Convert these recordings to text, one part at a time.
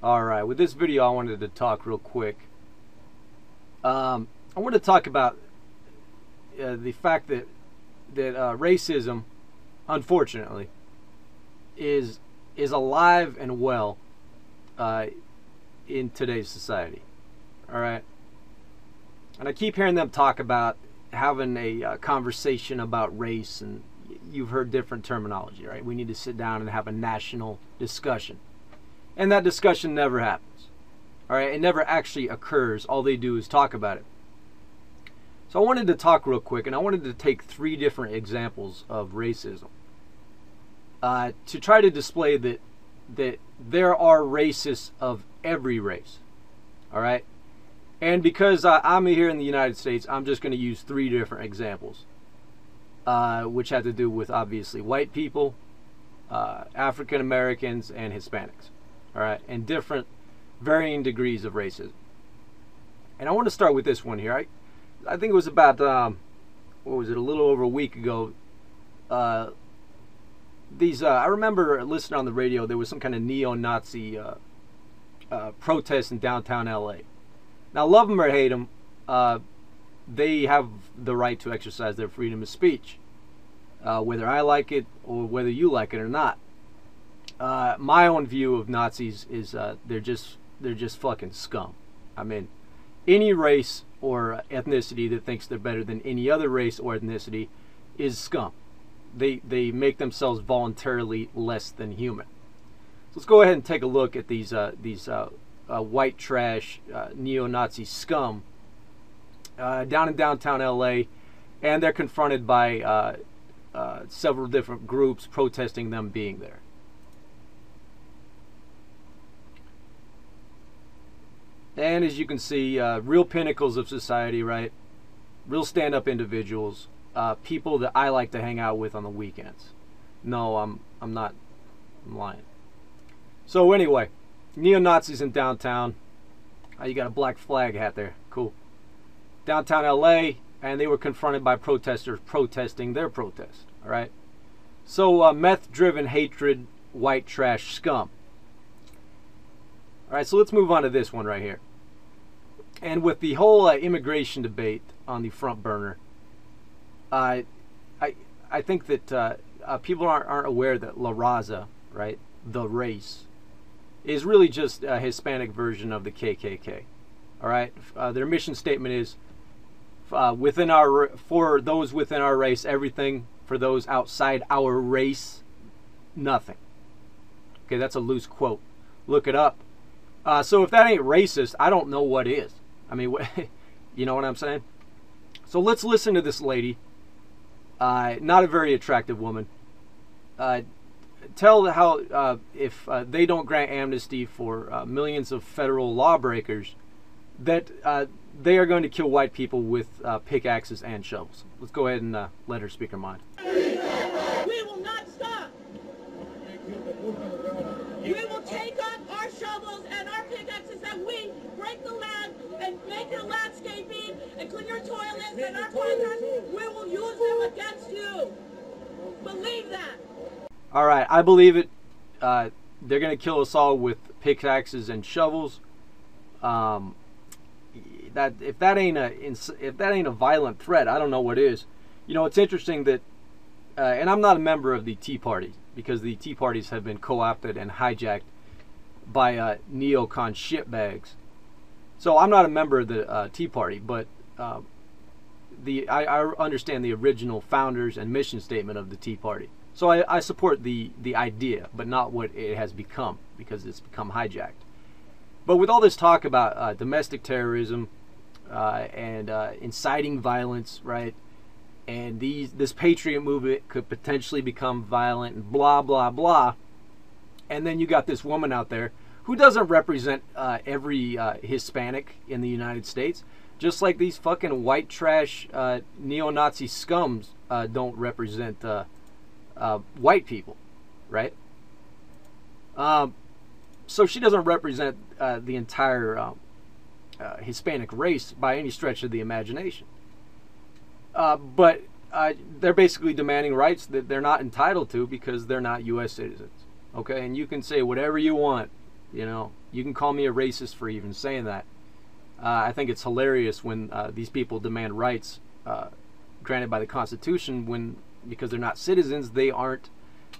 Alright, with this video I wanted to talk real quick. I want to talk about the fact that racism, unfortunately, is alive and well in today's society. Alright? And I keep hearing them talk about having a conversation about race, and you've heard different terminology, right? We need to sit down and have a national discussion. And that discussion never happens. Alright, it never actually occurs. All they do is talk about it. So I wanted to talk real quick, and I wanted to take 3 different examples of racism to try to display that there are racists of every race. Alright? And because I'm here in the United States, I'm just going to use 3 different examples, which have to do with, obviously, white people, African Americans, and Hispanics. Alright, and different varying degrees of racism. And I want to start with this one here. I think it was about, what was it, a little over a week ago. I remember listening on the radio, there was some kind of neo-Nazi protest in downtown LA. Now, love them or hate them, they have the right to exercise their freedom of speech, whether I like it or whether you like it or not. My own view of Nazis is they're just fucking scum. I mean, any race or ethnicity that thinks they're better than any other race or ethnicity is scum. They make themselves voluntarily less than human. So let's go ahead and take a look at these white trash neo-Nazi scum down in downtown LA, and they're confronted by several different groups protesting them being there. And as you can see, real pinnacles of society, right? Real stand-up individuals, people that I like to hang out with on the weekends. No, I'm not. I'm lying. So anyway, neo-Nazis in downtown. You got a black flag hat there. Cool. Downtown LA, and they were confronted by protesters protesting their protest. All right. So meth-driven hatred, white trash scum. All right. So let's move on to this one right here. And with the whole immigration debate on the front burner, I think that people aren't aware that Raza, right, the race, is really just a Hispanic version of the KKK. All right, their mission statement is for those within our race, everything; for those outside our race, nothing. Okay, that's a loose quote. Look it up. So if that ain't racist, I don't know what is. I mean, you know what I'm saying? So let's listen to this lady. Not a very attractive woman. Tell how if they don't grant amnesty for millions of federal lawbreakers, that they are going to kill white people with pickaxes and shovels. Let's go ahead and let her speak her mind. We will not stop. We will take up our shovels and our pickaxes and we break the land and make your landscaping and clean your toilets and our toilets. We will use them against you. Believe that. All right, I believe it. They're gonna kill us all with pickaxes and shovels. That if that ain't a violent threat, I don't know what is. You know, it's interesting that, and I'm not a member of the Tea Party because the Tea Parties have been co-opted and hijacked by neocon shitbags. So I'm not a member of the Tea Party, but I understand the original founders and mission statement of the Tea Party. So I support the idea, but not what it has become, because it's become hijacked. But with all this talk about domestic terrorism and inciting violence, right? And this patriot movement could potentially become violent and blah, blah, blah. And then you got this woman out there who doesn't represent every Hispanic in the United States, just like these fucking white trash neo-Nazi scums don't represent white people, right? So she doesn't represent the entire Hispanic race by any stretch of the imagination. But they're basically demanding rights that they're not entitled to because they're not U.S. citizens. Okay, and you can say whatever you want, you know, You can call me a racist for even saying that. I think it's hilarious when these people demand rights granted by the Constitution when, because they're not citizens, they aren't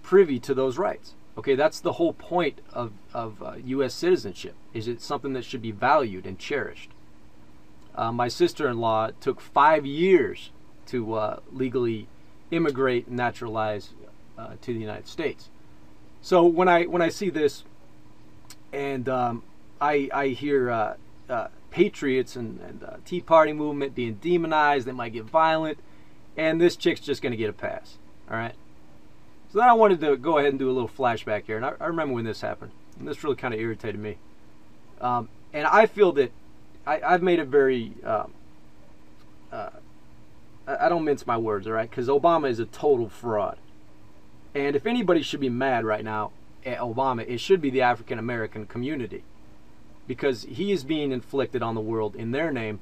privy to those rights. Okay, that's the whole point of U.S. citizenship, is it's something that should be valued and cherished. My sister-in-law took 5 years to legally immigrate and naturalize to the United States. So when I see this, and I hear patriots and Tea Party movement being demonized, they might get violent, and this chick's just going to get a pass. All right. So then I wanted to go ahead and do a little flashback here, and I remember when this happened, and this really kind of irritated me. And I feel that I've made it very. I don't mince my words, all right? Because Obama is a total fraud. And if anybody should be mad right now at Obama, it should be the African American community. Because he is being inflicted on the world in their name.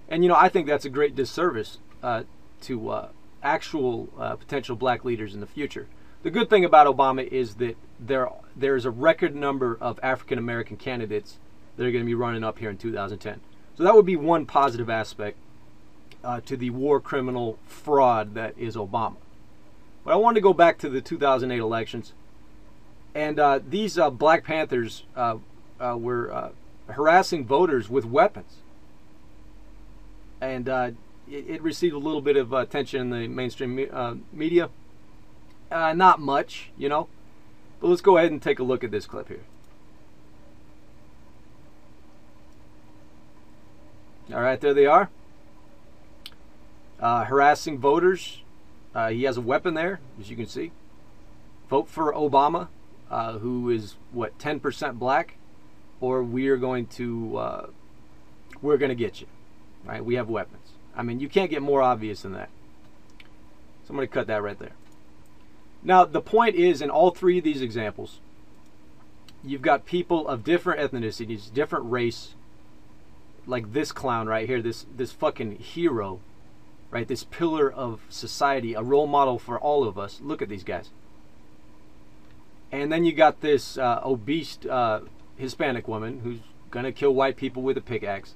And, you know, I think that's a great disservice to actual potential black leaders in the future. The good thing about Obama is that there's a record number of African American candidates that are going to be running up here in 2010. So that would be one positive aspect to the war criminal fraud that is Obama. But I wanted to go back to the 2008 elections, and these Black Panthers were harassing voters with weapons, and it received a little bit of attention in the mainstream media. Not much, you know, but let's go ahead and take a look at this clip here. All right, there they are. Harassing voters. He has a weapon there, as you can see. Vote for Obama, who is, what, 10% black, or we're going to get you. Right? We have weapons. I mean, you can't get more obvious than that. So I'm going to cut that right there. Now, the point is, in all three of these examples, you've got people of different ethnicities, different race, like this clown right here, this fucking hero, right? This pillar of society, a role model for all of us. Look at these guys. And then you got this obese Hispanic woman who's going to kill white people with a pickaxe.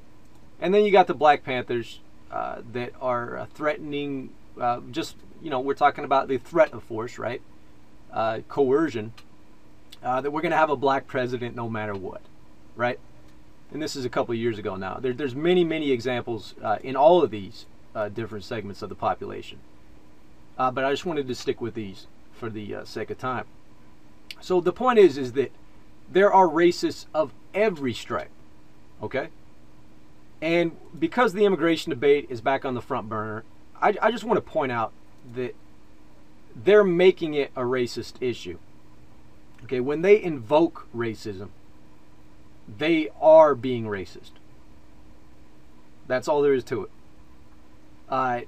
And then you got the Black Panthers that are threatening, just, you know, we're talking about the threat of force, right? Coercion, that we're going to have a black president no matter what, right? And this is a couple of years ago now. There's many, many examples in all of these different segments of the population. But I just wanted to stick with these for the sake of time. So the point is that there are racists of every stripe, okay? And because the immigration debate is back on the front burner, I just want to point out that they're making it a racist issue. Okay, when they invoke racism, they are being racist. That's all there is to it.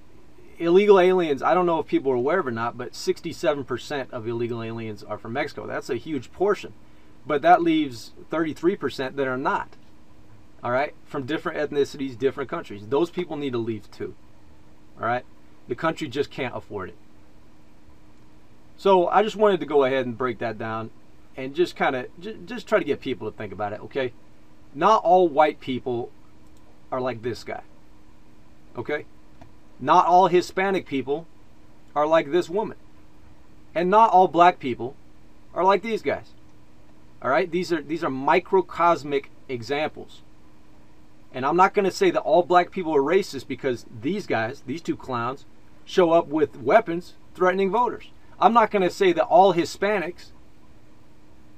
Illegal aliens, I don't know if people are aware of it or not, but 67% of illegal aliens are from Mexico. That's a huge portion. But that leaves 33% that are not. All right? From different ethnicities, different countries. Those people need to leave too. All right? The country just can't afford it. So I just wanted to go ahead and break that down and just kind of just try to get people to think about it, okay? Not all white people are like this guy, okay? Not all Hispanic people are like this woman. And not all black people are like these guys. All right? These are microcosmic examples. And I'm not going to say that all black people are racist because these guys, these two clowns, show up with weapons threatening voters. I'm not going to say that all Hispanics,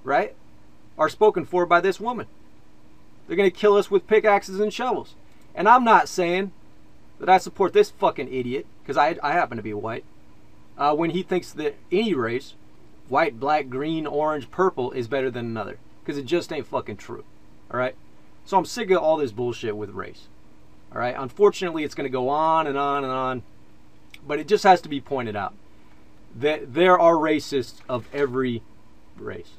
right, are spoken for by this woman. They're going to kill us with pickaxes and shovels. And I'm not saying that I support this fucking idiot, because I happen to be white, when he thinks that any race, white, black, green, orange, purple, is better than another. Because it just ain't fucking true. All right? So I'm sick of all this bullshit with race. All right? Unfortunately, it's going to go on and on and on. But it just has to be pointed out that there are racists of every race.